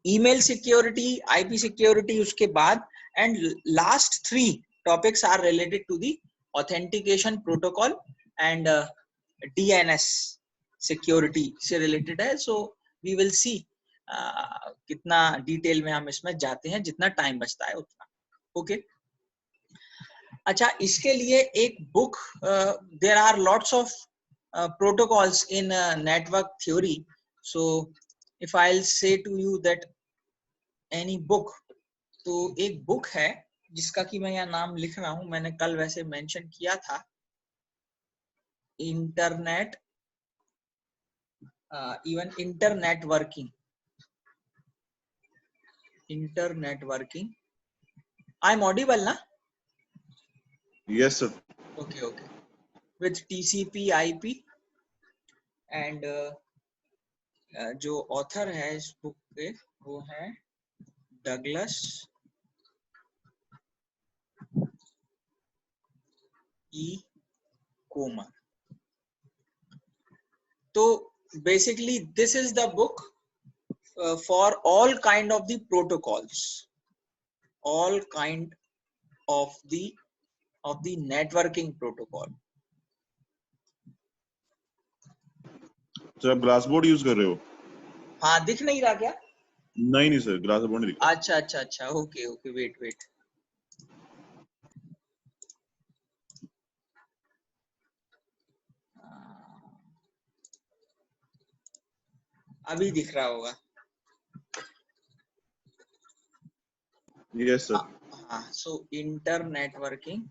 email security, IP security उसके बाद, and last 3 topics are related to the authentication protocol and DNS security से related है. So we will see कितना detail में हम इसमें जाते हैं, जितना टाइम बचता है उतना. ओके अच्छा, इसके लिए एक book, there are lots of protocols in network theory. So if I'll say to you that any book, तो एक बुक है जिसका कि मैं यहाँ नाम लिख रहा हूँ, मैंने कल वैसे मेंशन किया था, internet working. I am audible ना? Yes, sir. Okay. With TCP IP and जो ऑथर है इस बुक के वो है डगलस ई कोमर. तो basically this is the book for all kind of the protocols, all kind of the networking protocol. Sir आप glass board use कर रहे हो? हाँ, दिख नहीं रहा क्या? नहीं सर, ग्लास बोर्ड नहीं दिख रहा. अच्छा, ओके, वेट. अभी दिख रहा होगा. Yes, sir. हाँ, so internetworking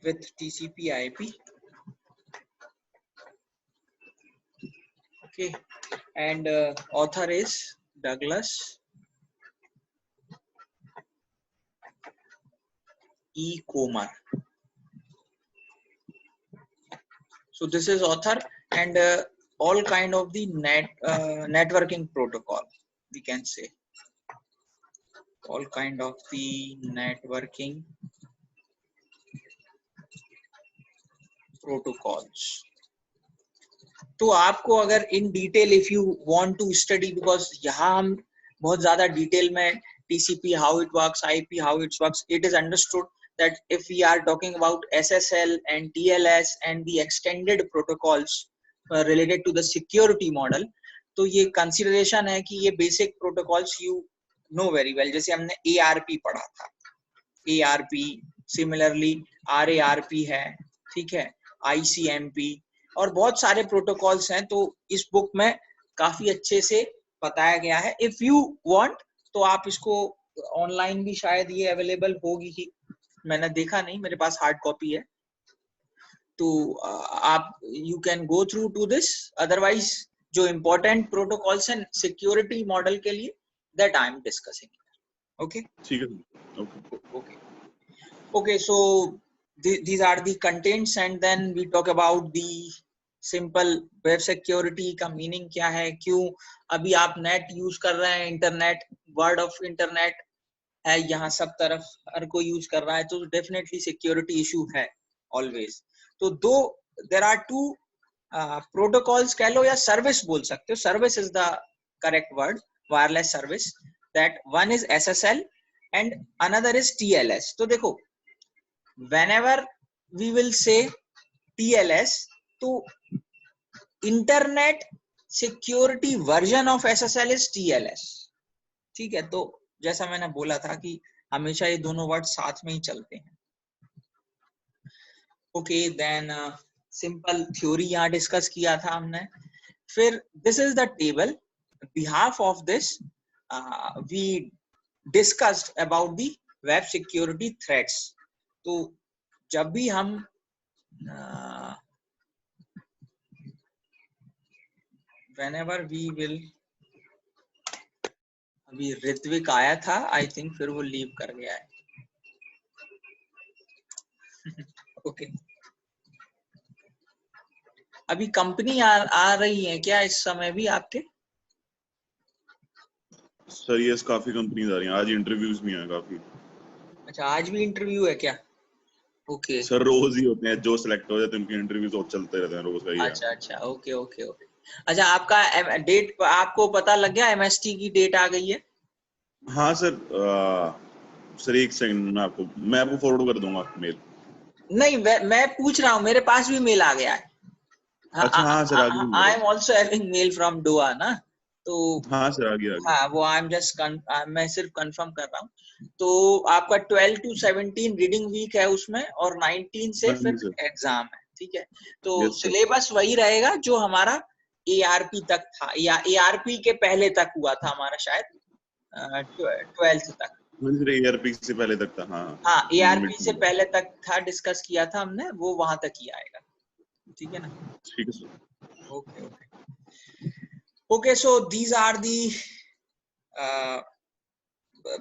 with TCP IP. Okay, and author is Douglas E. Comer. So this is author and all kind of the networking protocol, we can say. All kind of the networking protocols. तो आपको अगर in detail if you want to study, because यहाँ हम बहुत ज्यादा detail में TCP how it works, IP how it works, it is understood that if we are talking about SSL and TLS and the extended protocols related to the security model, तो ये consideration है कि ये basic protocols you know very well. जैसे हमने ARP पढ़ा था, ARP, similarly RARP है, ठीक है, ICMP और बहुत सारे प्रोटोकॉल्स हैं. तो इस बुक में काफी अच्छे से बताया गया है. इफ यू वांट तो आप इसको ऑनलाइन भी शायद ये अवेलेबल होगी ही, मैंने देखा नहीं, मेरे पास हार्ड कॉपी है. तो आप you can go through to this. Otherwise जो इम्पोर्टेंट प्रोटोकॉल्स हैं सिक्योरिटी मॉडल के लिए, that I am discussing. Okay, ठीक है. Okay, so these are the contents and then we talk about the simple web security का meaning क्या है, क्यों अभी आप नेट यूज कर रहे हैं, इंटरनेट, वर्ड ऑफ इंटरनेट है यहाँ सब तरफ, हर कोई यूज कर रहा है, तो डेफिनेटली सिक्योरिटी इशू है ऑलवेज. तो देयर आर 2 प्रोटोकॉल्स कह लो या सर्विस बोल सकते हो, service is the correct word, wireless service. That one is SSL and another is TLS. तो देखो, whenever we will say TLS, तो internet security version of SSL is TLS. ठीक है, तो जैसा मैंने बोला था कि हमेशा ये दोनों वर्ड साथ में ही चलते हैं. ओके, देन सिंपल थ्योरी यहाँ डिस्कस किया था हमने. फिर this is the table, behalf of this we discussed about the web security threats. तो जब भी हम whenever we will, अभी ऋत्विक आया था आई थिंक, फिर वो लीव कर गया है. ओके, अभी कंपनी आ रही है क्या इस समय भी आपके? सर यस, काफी कंपनीज आ रही हैं, आज इंटरव्यूज भी हैं काफी. अच्छा, आज भी इंटरव्यू है क्या? ओके सर रोज ही होते हैं, जो सिलेक्ट हो जाते हैं उनके इंटरव्यूज और चलते रहते हैं रोज का ही. अच्छा, ओके. अच्छा, आपका डेट आपको पता लग गया? MST की डेट आ गई है? हाँ सर, सर एक सेकंड, मैं आपको फॉरवर्ड कर दूंगा मेल। नहीं, मैं पूछ रहा हूँ, मेरे पास भी मेल आ गया है। अच्छा हाँ सर, आ गई आई मेरे। Am also having mail from Doha ना, तो हाँ सर, आ गया। हाँ वो आई एम जस्ट मैं सिर्फ कंफर्म कर रहा हूँ। तो आपका 12 to 17 रीडिंग वीक है उसमें, और 19 से हाँ जी फिर सर। एग्जाम है, ठीक है। तो यस सर। सिलेबस वही रहेगा जो हमारा ARP तक था, या ARP के पहले तक हुआ था हमारा शायद, 12th तक। हाँ जी सर, ERP से पहले तक था, हाँ। हाँ, ARP मिड से में। पहले तक था, डिस्कस किया था हमने, वो वहां तक ही आएगा, ठीक है ना। ठीक है sir. Okay okay okay, so these are the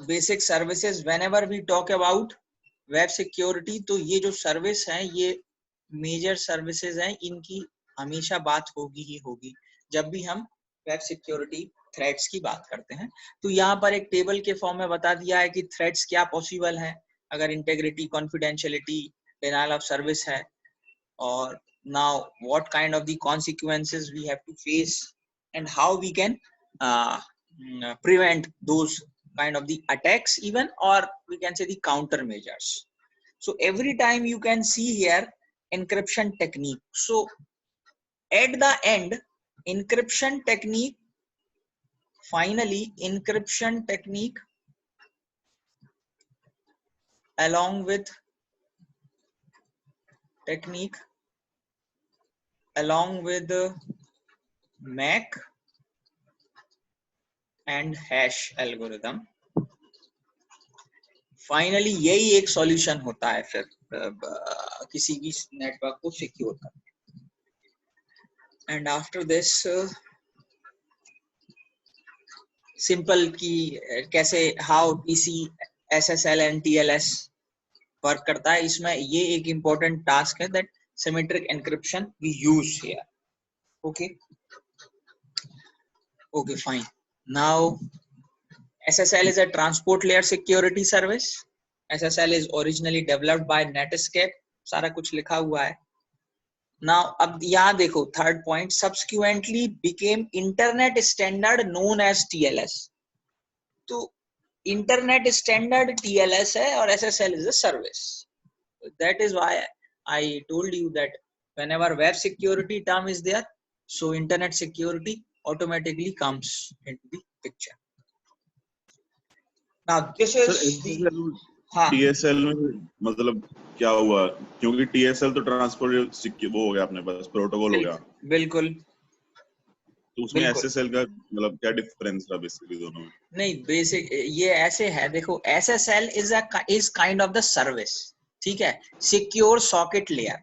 basic services whenever we talk about web security. तो ये जो सर्विस है, ये मेजर सर्विसेज हैं, इनकी हमेशा बात होगी ही होगी जब भी हम वेब सिक्योरिटी थ्रेट्स की बात करते हैं। तो यहाँ पर एक टेबल के फॉर्म में बता दिया है कि थ्रेट्स क्या पॉसिबल है अगर integrity, confidentiality, denial of service है, और now what kind of the consequences we have to face and how we can prevent those kind of the attacks even, or we can say the countermeasures. So every time you can see here encryption technique. So at the end, encryption technique, finally encryption technique along with MAC and hash algorithm, finally यही एक solution होता है फिर किसी भी network को secure करना। And after this simple की कैसे how TC, SSL and TLS work करता है, इसमें ये एक इंपॉर्टेंट टास्क है that symmetric encryption we use here. Okay okay fine. Now SSL is a transport layer security service. SSL is originally developed by Netscape, सारा कुछ लिखा हुआ है। Now अब यहाँ देखो third point, subsequently became internet standard known as TLS. तो internet standard TLS है और SSL is a service. That is why I told you that whenever web security term is there, so internet security automatically comes into the picture. Now this is the हाँ TSL में मतलब क्या हुआ, क्योंकि TSL तो transport वो हो गया अपने पास, प्रोटोकॉल हो गया, बिल्कुल तो उसमें SSL का मतलब क्या डिफरेंस था बेसिकली दोनों में? नहीं, बेसिक ये ऐसे है, देखो SSL is kind of the service, ठीक है, सिक्योर सॉकेट लेयर।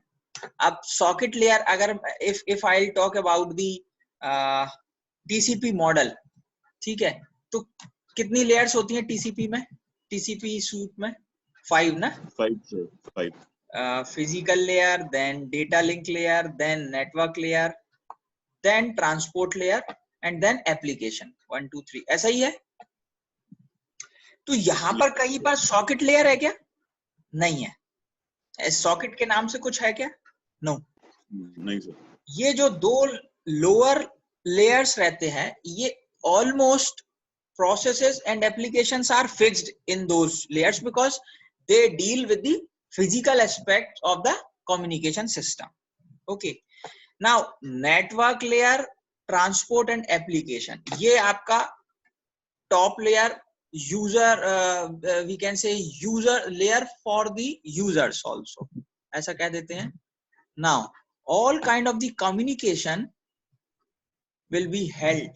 अब सॉकेट लेयर अगर if I'll talk about the TCP model, ठीक है, तो कितनी लेयर्स होती हैं TCP में, TCP सूट में? 5 ना? 5 physical layer, then data link layer, then network layer, then transport layer, and then application 1 2 3, ऐसा ही है। तो यहाँ पर कहीं पर सॉकेट लेयर है क्या? नहीं है। सॉकेट के नाम से कुछ है क्या? नो नहीं सर। ये जो दो लोअर लेयर्स रहते हैं, ये almost processes and applications are fixed in those layers because they deal with the physical aspect of the communication system. Okay, now network layer, transport and application, ये आपका top layer, user we can say user layer for the users also, ऐसा कह देते हैं। Now all kind of the communication will be held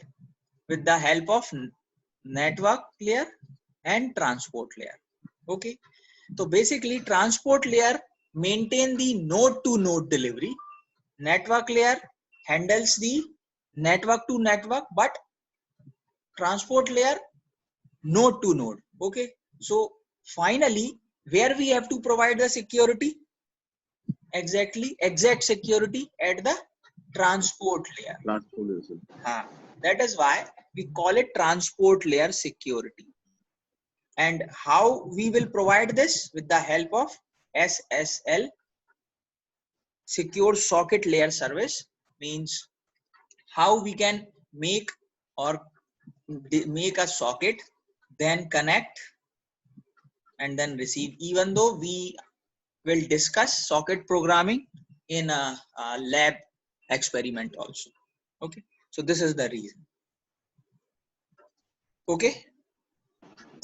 with the help of network layer and transport layer. Okay, so basically transport layer maintain the node to node delivery, network layer handles the network to network, but transport layer node to node. Okay, so finally where we have to provide the security, exact security at the transport layer. That is why we call it transport layer security. And how we will provide this? With the help of SSL, secure socket layer service, means how we can make or make a socket, then connect and then receive, even though we will discuss socket programming in a lab experiment also. Okay, so this is the reason. Okay,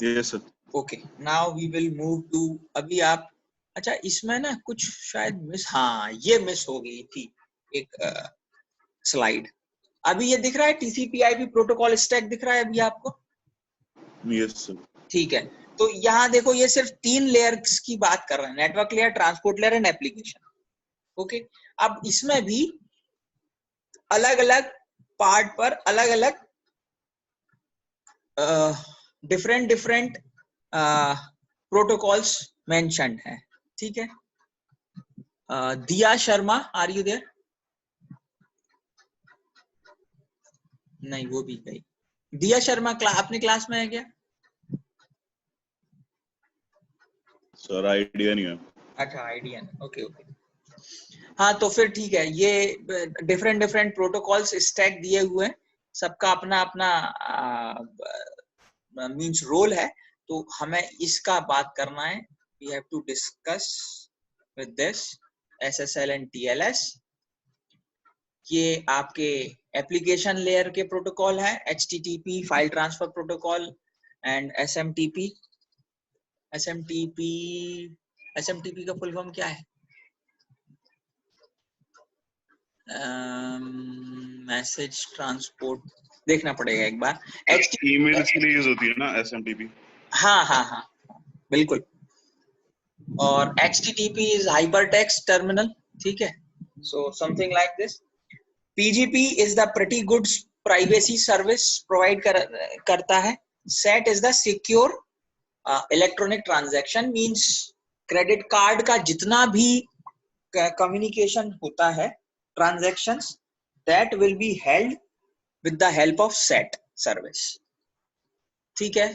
yes sir. okay, now we will move to, अभी आप, अच्छा इसमें ना कुछ शायद miss, हाँ ये miss हो गई थी एक स्लाइड। अभी ये दिख रहा है TCP/IP प्रोटोकॉल स्टैक दिख रहा है अभी आपको? Yes sir. ठीक है, तो यहाँ देखो ये सिर्फ 3 लेयर्स की बात कर रहे हैं, network layer, transport layer and application. Okay, अब इसमें भी अलग अलग पार्ट पर अलग अलग डिफरेंट प्रोटोकॉल्स मेंशन्ड है। ठीक है, दिया शर्मा, आर यू देयर? नहीं, वो भी गई। दिया शर्मा अपने क्लास में है क्या? सर आइडिया नहीं है। अच्छा, आइडिया नहीं, ओके ओके। हाँ तो फिर ठीक है, ये डिफरेंट प्रोटोकॉल्स स्टैक दिए हुए हैं, सबका अपना अपना मींस रोल है, तो हमें इसका बात करना है। We have to discuss with this SSL and TLS। ये आपके एप्लीकेशन लेयर के प्रोटोकॉल है, HTTP file transfer protocol and SMTP। SMTP का फुल फॉर्म क्या है? मैसेज ट्रांसपोर्ट देखना पड़ेगा एक बार। ईमेल के लिए यूज होती है ना SMTP? हाँ हाँ हाँ बिल्कुल। और HTTP इज हाइपरटेक्स्ट टर्मिनल, ठीक है, so something like this. PGP is the pretty good privacy service provide करता है। SAT is the secure electronic transaction, means credit card का जितना भी कम्युनिकेशन होता है, transactions, that will be held with the help of SAT service। ठीक है,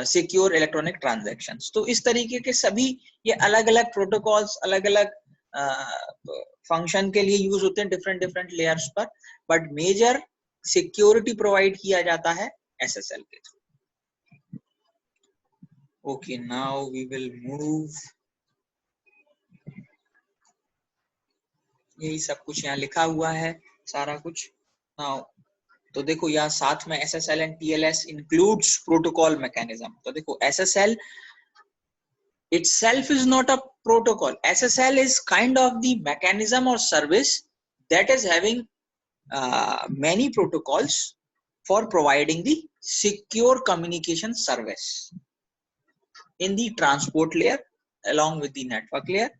secure electronic transactions. तो इस तरीके के सभी ये अलग अलग प्रोटोकॉल्स अलग अलग फंक्शन के लिए यूज होते हैं डिफरेंट लेयर्स पर, बट मेजर सिक्योरिटी प्रोवाइड किया जाता है SSL के थ्रू। Okay, now we will move, यही सब कुछ यहाँ लिखा हुआ है सारा कुछ। नाउ तो देखो यहाँ साथ में SSL and TLS includes protocol mechanism। तो देखो SSL itself is not a protocol. SSL is kind of the mechanism or service that is having many protocols for providing the secure communication service in the transport layer along with the network layer,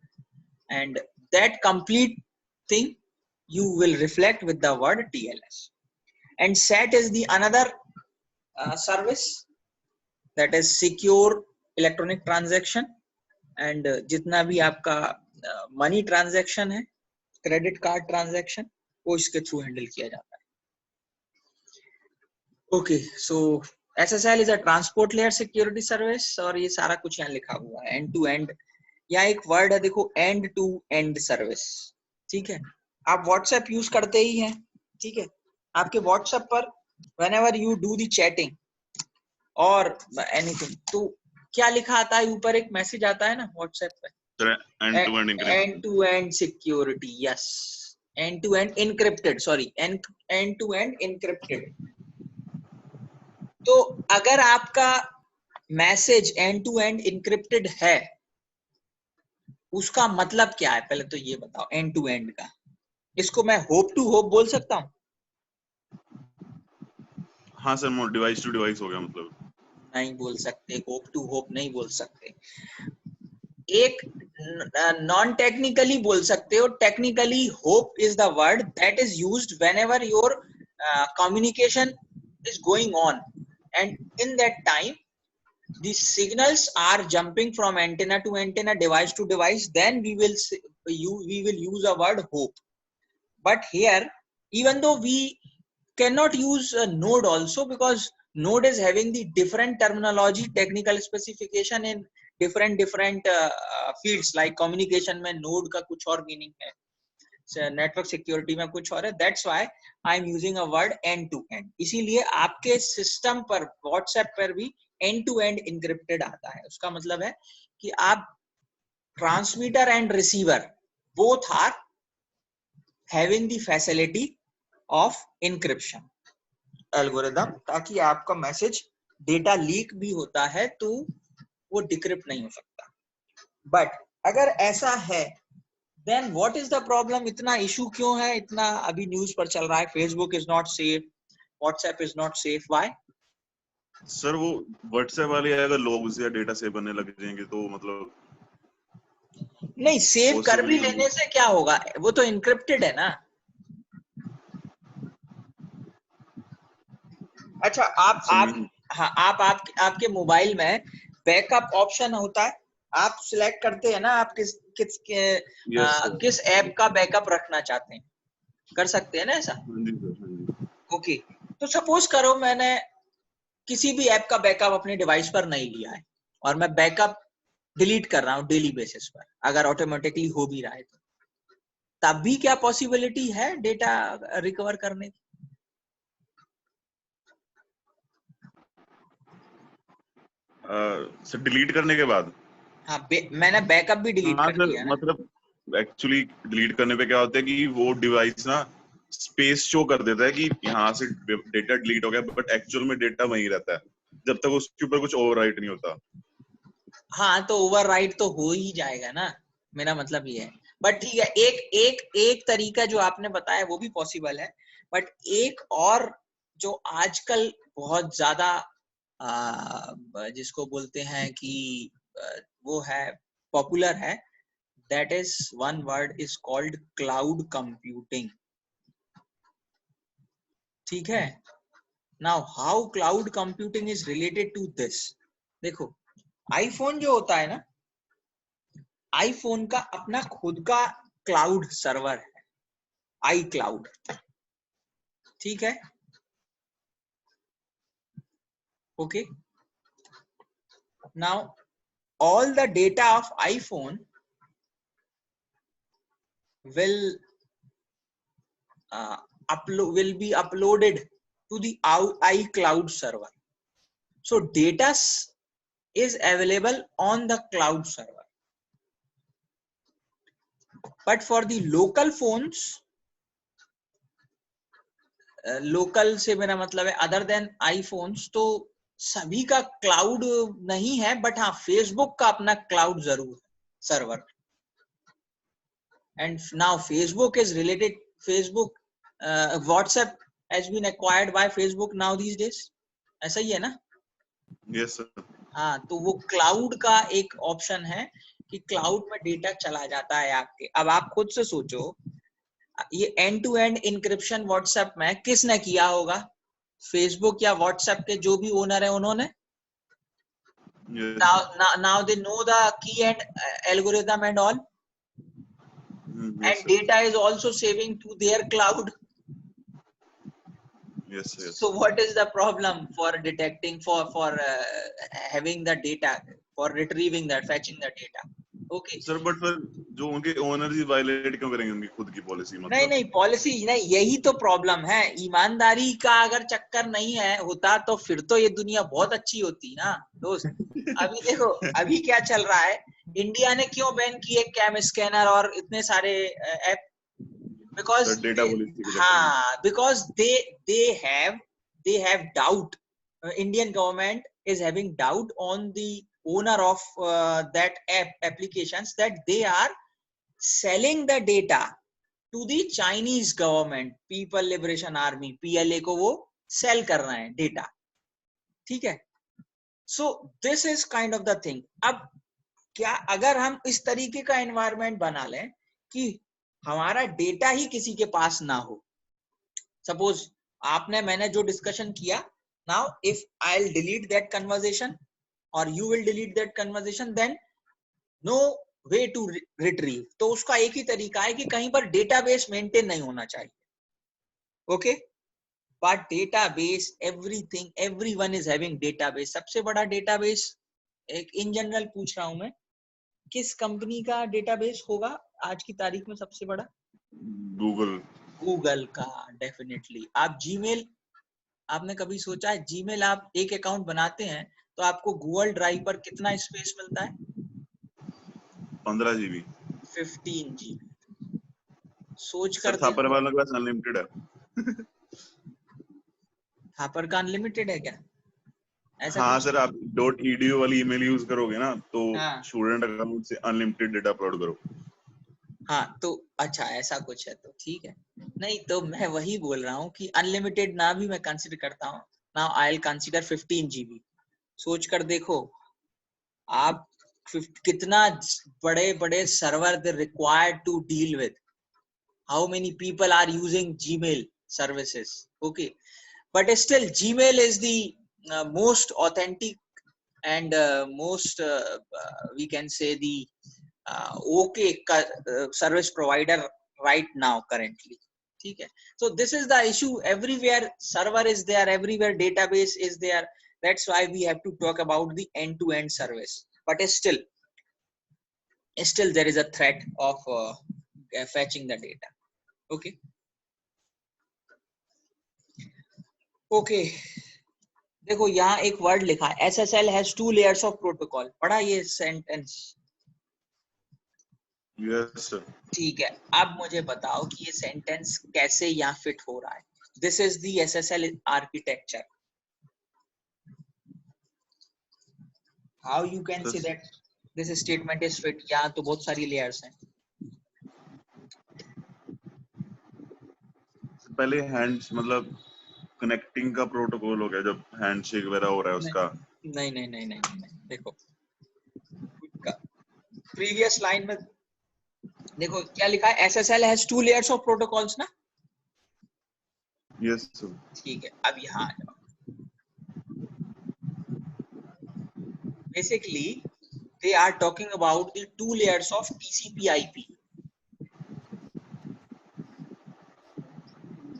and that complete thing you will reflect with the word TLS. And SAT is the another service that is secure electronic transaction, and जितना भी आपका money transaction है, credit card transaction, वो इसके through handle किया जाता है। Okay, so SSL is a transport layer security service, और ये सारा कुछ यहाँ लिखा हुआ है एंड टू एंड। यहाँ एक वर्ड है देखो, एंड टू एंड सर्विस। ठीक है, आप व्हाट्सएप यूज करते ही हैं, ठीक है, आपके व्हाट्सएप पर whenever you do the chatting or anything, तो क्या लिखा आता है ऊपर? एक मैसेज आता है ना व्हाट्सएप पे, end to end security. Yes, end to end encrypted, sorry, end to end encrypted. तो अगर आपका message end to end encrypted है, उसका मतलब क्या है? पहले तो ये बताओ एंड टू एंड का। इसको मैं होप टू होप बोल सकता हूँ? हाँ सर, डिवाइस टू डिवाइस हो गया मतलब। नहीं बोल सकते, होप टू होप नहीं बोल सकते। एक नॉन टेक्निकली बोल सकते हो, technically hope is the word that is used whenever your communication is going on, and in that time the signals are jumping from antenna to antenna, device to device, then we will use a word hope. But here, even though we cannot use a node also, because node is having the different terminology, technical specification in different fields, like communication में node का कुछ और meaning है, network security में कुछ और है, that's why I am using a word end to end. इसीलिए आपके सिस्टम पर व्हाट्सएप पर भी एंड टू एंड इनक्रिप्टेड आता है। उसका मतलब है कि आप transmitter and receiver both are having the facility of encryption algorithm, ताकि आपका मैसेज डेटा लीक भी होता है तो वो डिक्रिप्ट नहीं हो सकता। बट अगर ऐसा है then what is the problem? इतना इशू क्यों है? इतना अभी न्यूज पर चल रहा है Facebook is not safe, WhatsApp is not safe, why? Sir वो व्हाट्सएप वाले अगर लोग उससे डेटा सेव करने लग जाएंगे तो मतलब नहीं, सेव कर भी पॉसिबल लेने से क्या होगा, वो तो इनक्रिप्टेड है ना। अच्छा आप हाँ आपके मोबाइल में बैकअप ऑप्शन होता है, आप सिलेक्ट करते हैं ना आप किस ऐप का बैकअप रखना चाहते हैं, कर सकते हैं ना ऐसा। ओके, तो सपोज करो मैंने किसी भी ऐप का बैकअप अपने डिवाइस पर नहीं लिया है और मैं बैकअप डिलीट कर रहा हूँ डेली बेसिस पर, अगर ऑटोमेटिकली हो भी रहा है तो तब भी क्या पॉसिबिलिटी है डेटा रिकवर करने की? सर डिलीट करने के बाद हाँ, मैंने बैकअप भी डिलीट हाँ कर सर दिया है ना। मतलब एक्चुअली डिलीट करने पे क्या होता है कि वो डिवाइस ना स्पेस शो कर देता है कि यहाँ से डेटा डिलीट हो गया, बट एक्चुअल में डेटा वहीं रहता है जब तक उसके ऊपर कुछ ओवरराइट नहीं होता। हाँ, तो ओवरराइट तो हो ही जाएगा ना, मेरा मतलब ये है। बट ठीक है, एक तरीका जो आपने बताया वो भी पॉसिबल है, बट एक और जो आजकल बहुत ज्यादा जिसको बोलते हैं कि वो है पॉपुलर है, that is one word is called cloud computing. ठीक है, now how cloud computing is related to this. देखो, आईफोन जो होता है ना, आईफोन का अपना खुद का क्लाउड सर्वर है, आई क्लाउड। ठीक है, okay. Now all the data of iPhone will will be uploaded to the iCloud server. So data is available on the cloud server. But for the local phones, local से मेरा मतलब है other than iPhones, तो सभी का cloud नहीं है, but हाँ फेसबुक का अपना क्लाउड जरूर है, server. And now Facebook is related, Facebook WhatsApp has been acquired by Facebook now these days, ऐसा ही है ना? Yes sir. हाँ, तो वो क्लाउड का एक ऑप्शन है कि क्लाउड में डेटा चला जाता है आपके। अब आप खुद से सोचो, ये end to end encryption WhatsApp में किसने किया होगा? फेसबुक या व्हाट्सएप के जो भी ओनर है उन्होंने। now they know the key and algorithm and all, and data is also saving to their cloud. Yes, yes. So what is the problem for detecting, for having the data, for retrieving that, fetching the data? Okay. Sir but फिर जो उनके owner ही violet क्यों करेंगे उनकी खुद की policy? मतलब नहीं पॉलिसी नहीं, यही तो प्रॉब्लम है। ईमानदारी का अगर चक्कर नहीं है होता तो फिर तो ये दुनिया बहुत अच्छी होती ना दोस्त। अभी देखो अभी क्या चल रहा है, इंडिया ने क्यों बैन किए कैम स्कैनर और इतने सारे ऐप? बिकॉज डेटा पॉलिसी हाँ, because they have doubt, Indian government is having doubt on the owner of that applications, that they are selling the data to the Chinese government, People Liberation Army, PLA को वो cell कर रहे हैं data. ठीक है, so this is kind of the thing. अब क्या अगर हम इस तरीके का एनवायरनमेंट बना लें कि हमारा डेटा ही किसी के पास ना हो, सपोज आपने मैंने जो डिस्कशन किया, now if I will delete that conversation और you will delete that conversation, then no way to retrieve. तो उसका एक ही तरीका है कि कहीं पर डेटाबेस मेंटेन नहीं होना चाहिए। Okay, but database, everything, everyone is having database. सबसे बड़ा डेटाबेस, एक इन जनरल पूछ रहा हूं मैं, किस कंपनी का डेटाबेस होगा आज की तारीख में सबसे बड़ा? गूगल का डेफिनेटली। आप जीमेल, आपने कभी सोचा है जीमेल आप एक अकाउंट बनाते हैं तो आपको गूगल ड्राइव पर कितना स्पेस मिलता है? 15 GB। 15 GB। सोच सर कर थापर देखो। वालों के पास अनलिमिटेड है। थापर का अनलिमिटेड है क्या? ऐसा हाँ कुछ? सर, आप .edu वाली ईमेल यूज करोगे ना तो हाँ स्टूडेंट अकाउंट से अनलिमिटेड डेटा अपलोड करो। हाँ, तो अच्छा ऐसा कुछ है तो ठीक है। नहीं तो मैं वही बोल रहा हूँ कि अनलिमिटेड ना भी मैं कंसिडर करता हूँ। Now I will consider 15 GB। सोच कर देखो आप कितना बड़े बड़े server they required to deal with, how many people are using Gmail services. Okay, but still Gmail is the most authentic and most we can say the okay service provider right now currently. Okay, so this is the issue. Everywhere server is there, everywhere database is there. That's why we have to talk about the end-to-end service. But still there is a threat of fetching the data. Okay. Okay. देखो यहाँ एक word लिखा है SSL has 2 layers of protocol। पढ़ा ये sentence? Yes sir. ठीक है, अब मुझे बताओ कि ये सेंटेंस कैसे यहाँ फिट हो रहा है। This is the SSL architecture. How you can say that this statement is fit? यहाँ तो बहुत सारी लेयर्स हैं। पहले हैंड्स मतलब कनेक्टिंग का प्रोटोकॉल हो गया, जब हैंडशेक वगैरह हो रहा है उसका। नहीं नहीं नहीं नहीं नहीं, देखो प्रीवियस लाइन में देखो क्या लिखा है, SSL has 2 layers of protocols ना। Yes sir. ठीक है, अब यहाँ आ जाओ। Basically they are talking about the 2 layers of TCP/IP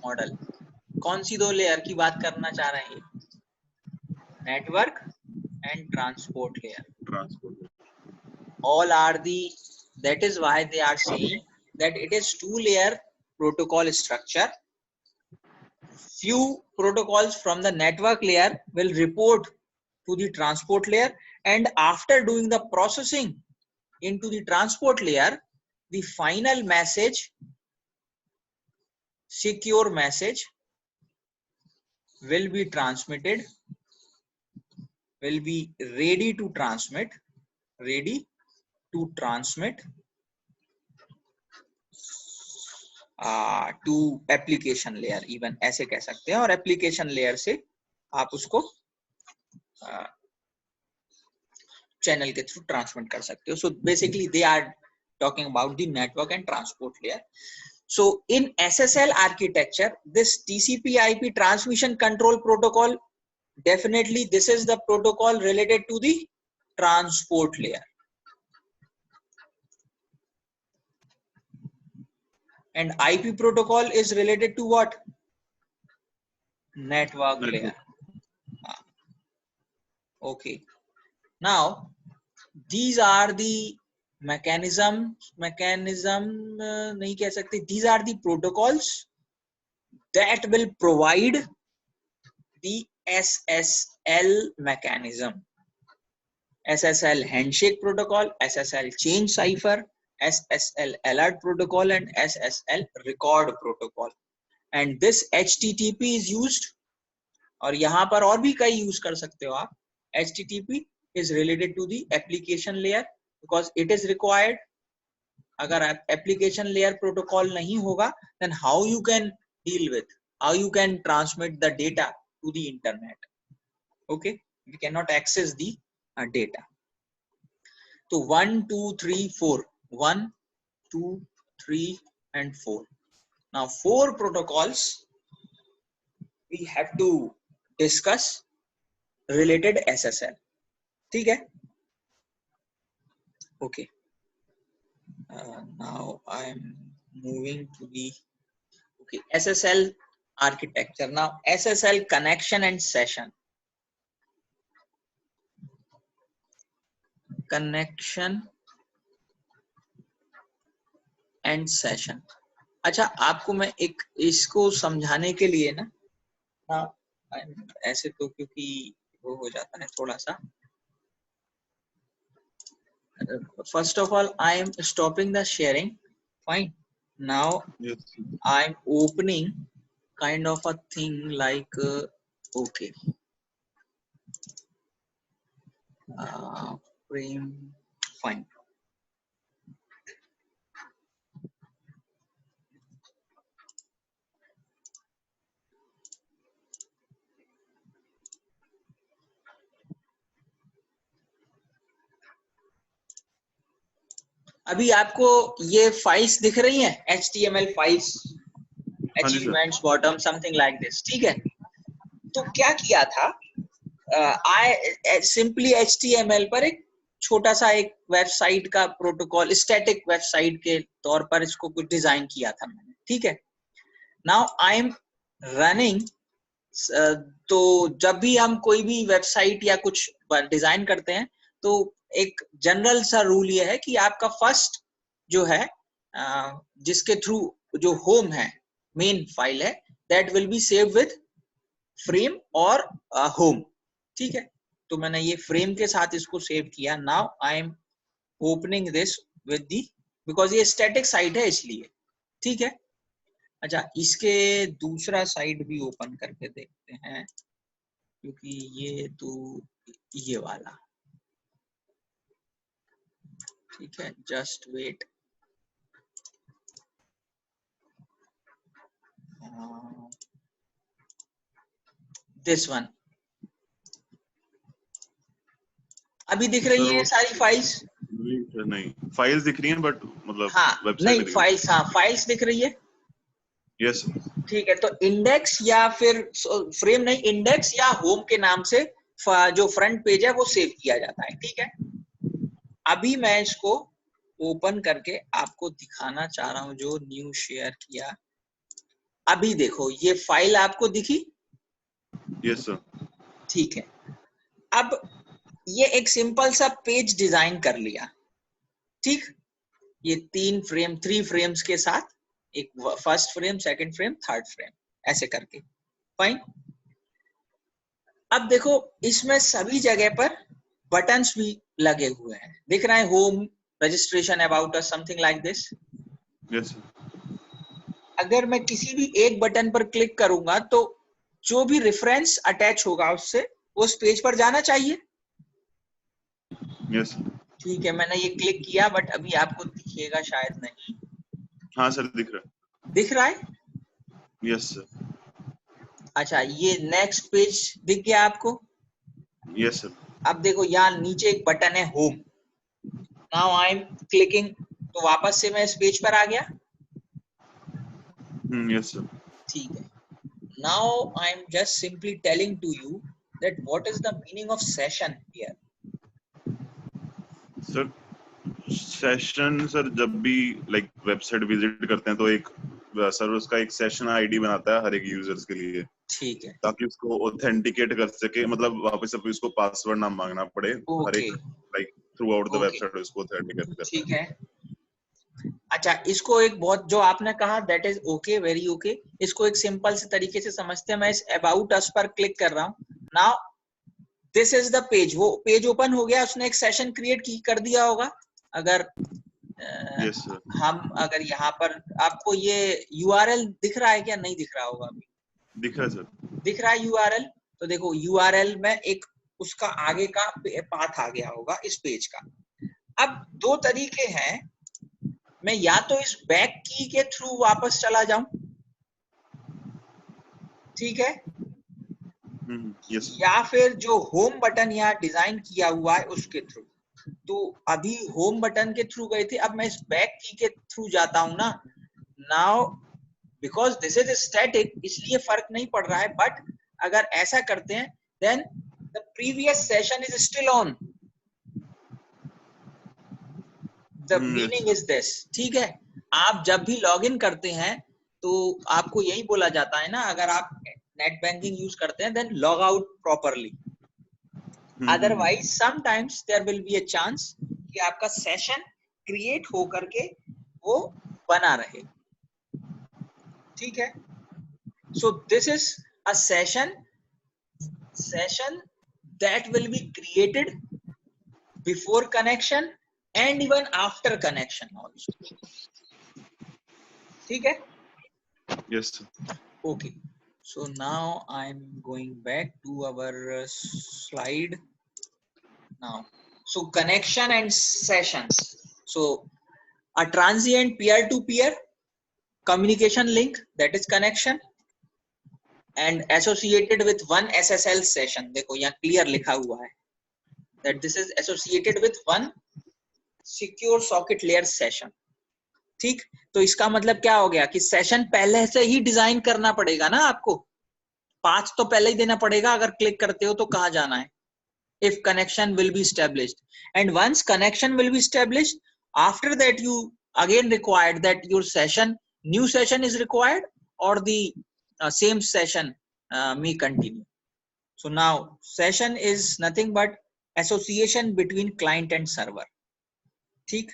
model. कौन सी 2 लेयर की बात करना चाह रहे हैं? Network and transport layer. Transport. All are the, that is why they are saying that it is 2 layer protocol structure. Few protocols from the network layer will report to the transport layer, and after doing the processing into the transport layer, the final message, secure message, will be transmitted, will be ready to transmit to application layer, even ऐसे कह सकते हैं। और application layer से आप उसको channel के through transmit कर सकते हो। So basically they are talking about the network and transport layer. So in SSL architecture, this TCP/IP transmission control protocol, definitely this is the protocol related to the transport layer, and IP protocol is related to what? Network layer. Okay, now these are the mechanism नहीं कह सकते, these are the protocols that will provide the SSL mechanism. SSL handshake protocol, SSL change cipher, SSL alert protocol, and SSL record protocol. And this HTTP is used, और यहाँ पर और भी कई use कर सकते हो आप। HTTP is related to the application layer because it is required. अगर application layer protocol नहीं होगा, then how you can deal with, how you can transmit the data to the internet? Okay, we cannot access the data. So 1 2 3 4, 1 2 3 and 4. Now 4 protocols we have to discuss related SSL. ठीक है? Okay. Now I am moving to the SSL architecture. Now SSL connection and session. Connection and session. अच्छा, आपको मैं एक इसको समझाने के लिए ना, ऐसे तो क्योंकि वो हो जाता है थोड़ा सा. First of all, I am stopping the sharing. Fine. Now Yes. I'm opening kind of a thing like okay, frame. Fine. अभी आपको ये फाइल्स दिख रही हैं, HTML फाइल्स, हाँ जी sir. achievements bottom something like this. ठीक है. तो क्या किया था, आई सिंपली HTML पर एक छोटा सा एक वेबसाइट का प्रोटोकॉल, स्टैटिक वेबसाइट के तौर पर इसको कुछ डिजाइन किया था मैंने. ठीक है. Now I am running. तो जब भी हम कोई भी वेबसाइट या कुछ डिजाइन करते हैं तो एक जनरल सा रूल ये है कि आपका फर्स्ट जो है जिसके थ्रू जो होम है, मेन फाइल है, that will be save with frame और होम. ठीक है. तो मैंने ये फ्रेम के साथ इसको सेव किया. Now I am opening this with the, because ये स्टैटिक साइट है इसलिए. ठीक है. अच्छा, इसके दूसरा साइड भी ओपन करके देखते हैं, क्योंकि ये तो ये वाला. ठीक है. Just wait. This one. अभी दिख रही है सारी फाइल्स? नहीं, फाइल्स दिख रही हैं बट मतलब हाँ, वेबसाइट नहीं फाइल्स, हाँ फाइल्स दिख रही है. यस. ठीक है. तो इंडेक्स या फिर फ्रेम नहीं, इंडेक्स या होम के नाम से जो फ्रंट पेज है वो सेव किया जाता है. ठीक है. अभी मैं इसको ओपन करके आपको दिखाना चाह रहा हूं, जो न्यू शेयर किया. अभी देखो ये फाइल आपको दिखी? Yes sir. ठीक है. अब ये एक सिंपल सा पेज डिजाइन कर लिया. ठीक. ये 3 फ्रेम्स के साथ, एक first frame, second frame, third frame, ऐसे करके. फाइन. अब देखो इसमें सभी जगह पर बटन्स भी लगे हुए हैं. दिख रहा है home, registration, about us, something like this. Yes. अगर मैं किसी भी एक बटन पर क्लिक करूंगा तो जो भी रेफरेंस अटैच होगा उससे उस पेज पर जाना चाहिए. यस. ठीक है. मैंने ये क्लिक किया बट अभी आपको दिखेगा शायद नहीं. हाँ सर, दिख रहा है. दिख रहा है? Yes sir. अच्छा, ये नेक्स्ट पेज दिख गया आपको? Yes sir. अब देखो यहाँ नीचे एक बटन है home. Now I am clicking, तो वापस से मैं इस पेज पर आ गया. Yes sir. ठीक है. Now I am just simply telling to you that what is the meaning of session here. Sir session, sir जब भी लाइक वेबसाइट विजिट करते हैं तो एक सर उसका एक सेशन आईडी बनाता है हर एक यूजर्स के लिए. ठीक है. ताकि उसको ऑथेंटिकेट कर सके, मतलब वापस से उसको पासवर्ड ना मांगना पड़े हर ओके. एक, like through out the okay. Website उसको ऑथेंटिकेट करता ठीक है. है. अच्छा, इसको एक बहुत जो आपने कहा that is okay, very okay. इसको एक सिंपल से तरीके से समझते हैं. मैं इस अबाउट अस पर क्लिक कर रहा हूँ. Now this is the page. वो पेज ओपन हो गया, उसने एक सेशन क्रिएट कर दिया होगा. अगर यस सर. हम अगर यहाँ पर आपको ये URL दिख रहा है क्या? नहीं दिख रहा होगा अभी. दिख रहा है सर. दिख रहा है URL? तो देखो URL में एक उसका आगे का पाथ आ गया होगा इस पेज का. अब दो तरीके हैं. मैं या तो इस बैक की के थ्रू वापस चला जाऊं, ठीक है, यस. या फिर जो होम बटन यहाँ डिजाइन किया हुआ है उसके थ्रू. तो अभी होम बटन के थ्रू गए थे, अब मैं इस बैक की के थ्रू जाता हूं ना. Now because this is static इसलिए फर्क नहीं पड़ रहा है, बट अगर ऐसा करते हैं then the previous session is still on. The meaning is this. ठीक है. आप जब भी लॉगिन करते हैं तो आपको यही बोला जाता है ना, अगर आप नेट बैंकिंग यूज करते हैं then log out properly. Otherwise sometimes there will be a chance कि आपका सेशन क्रिएट हो करके वो बना रहे. ठीक है. So this is a session that will be created before connection and even after connection also. ठीक है. Yes, sir. Okay. So now I'm going back to our slide now. So connection and sessions. So a transient peer-to-peer communication link, that is connection, and associated with one SSL session. देखो यहाँ clear लिखा हुआ है that this is associated with one secure socket layer session. ठीक. तो इसका मतलब क्या हो गया कि सेशन पहले से ही डिजाइन करना पड़ेगा ना आपको. पाथ तो पहले ही देना पड़ेगा. अगर क्लिक करते हो तो कहाँ जाना है. If connection will be established, and once connection will be established, after that you again required that your new session is required, or the same session may continue. So now session is nothing but association between client and server. ठीक.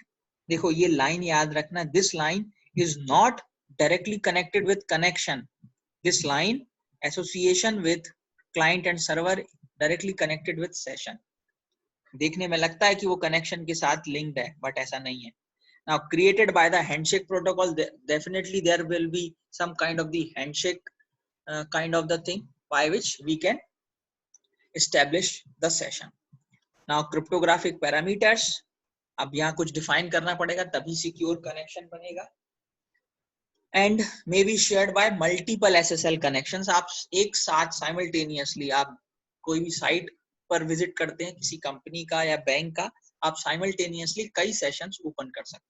देखो ये line याद रखना. This line is not directly connected with connection. This line association with client and server directly connected with session. देखने में लगता है कि वो कनेक्शन के साथ लिंक्ड है, बट ऐसा नहीं है. Now created by the handshake protocol, definitely there will be some kind of the handshake kind of the thing by which we can establish the session. Now cryptographic parameters, अब यहाँ कुछ define करना पड़ेगा तभी secure connection बनेगा. And may be shared by multiple SSL connections. आप एक साथ साइमल्टेनियसली आप कोई भी साइट पर विजिट करते हैं किसी कंपनी का या बैंक का, आप साइमल्टेनियसली कई सेशंस ओपन कर सकते हैं.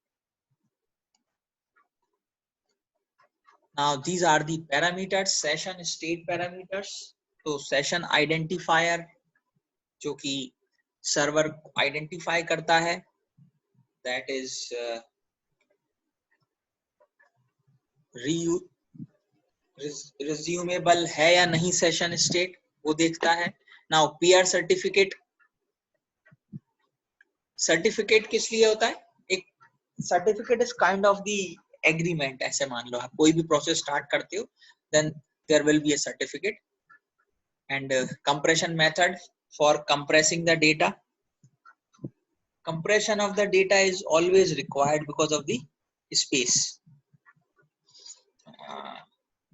Now these are the parameters, session state parameters. तो सेशन आइडेंटिफायर जो कि सर्वर आइडेंटिफाई करता है, दैट इज रिज्यूमेबल है या नहीं सेशन स्टेट, वो देखता है. नाउ पीआर सर्टिफिकेट किस लिए होता है. एक certificate is kind of the agreement. ऐसे मान लो आप कोई भी प्रोसेस स्टार्ट करते हो, then there will be a certificate. And compression method for compressing the data. compression of the data is always required because of the space.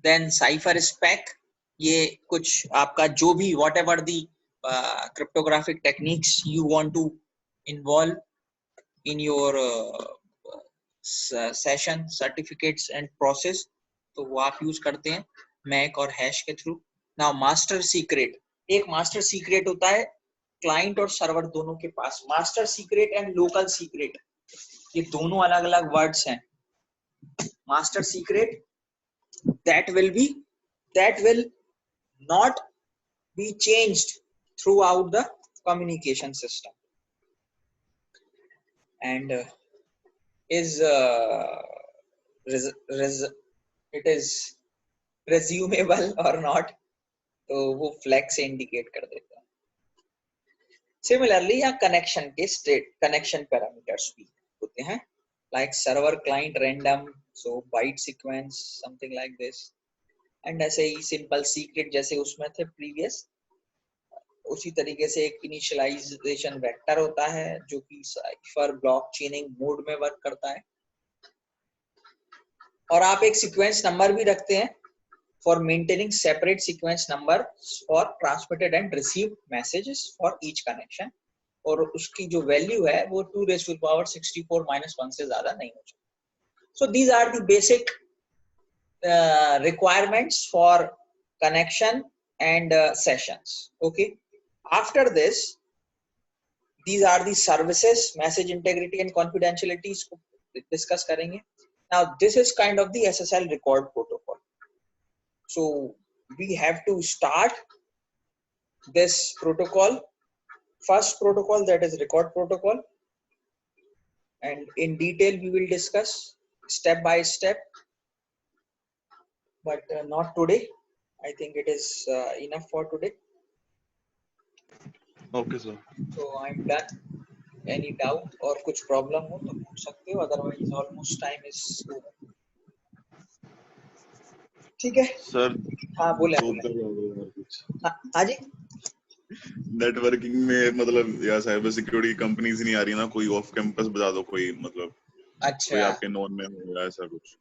Then cipher spec, ये कुछ आपका जो भी whatever the cryptographic techniques you want to involve in your session certificates and process, तो वो आप use करते हैं मैक और हैश के थ्रू. नाउ मास्टर सीक्रेट, एक मास्टर सीक्रेट होता है क्लाइंट और सर्वर दोनों के पास. Master secret and local secret, ये दोनों अलग अलग वर्ड्स हैं. Master secret that will not be changed throughout the communication system and it is resumable or not, तो वो फ्लैग से इंडिकेट कर देता है. सिमिलरली यहाँ कनेक्शन के स्टेट कनेक्शन पैरामीटर्स भी होते हैं, like server client random, so byte sequence something like this. And ऐसे ही सिंपल सीक्रेट जैसे उसमें थे प्रीवियस, उसी तरीके से एक इनिशियलाइजेशन वेक्टर होता है जो कि साइफर ब्लॉकचेनिंग मोड में वर्क करता है. और आप एक सीक्वेंस नंबर भी रखते हैं for maintaining separate sequence number for transmitted and received messages for each connection. और उसकी जो वैल्यू है वो 2⁻64 - 1 से ज्यादा नहीं हो सकती. So these are the basic requirements for connection and sessions. Okay, after this these are the services, message integrity and confidentiality इसको discuss करेंगे. Now this is kind of the SSL record protocol. So we have to start this protocol, first protocol, that is record protocol, and in detail we will discuss step by step, but not today. I think it is enough for today. Okay, sir. So I'm done. Any doubt or कुछ problem हो तो पूछ सकते हो, otherwise almost time is over. ठीक है sir हाँ बोले तो कुछ हाँ जी नेटवर्किंग में मतलब या साइबर सिक्योरिटी कंपनीज नहीं आ रही ना, कोई ऑफ कैंपस बता दो, कोई मतलब कोई अच्छा आपके नोन में हो या ऐसा कुछ।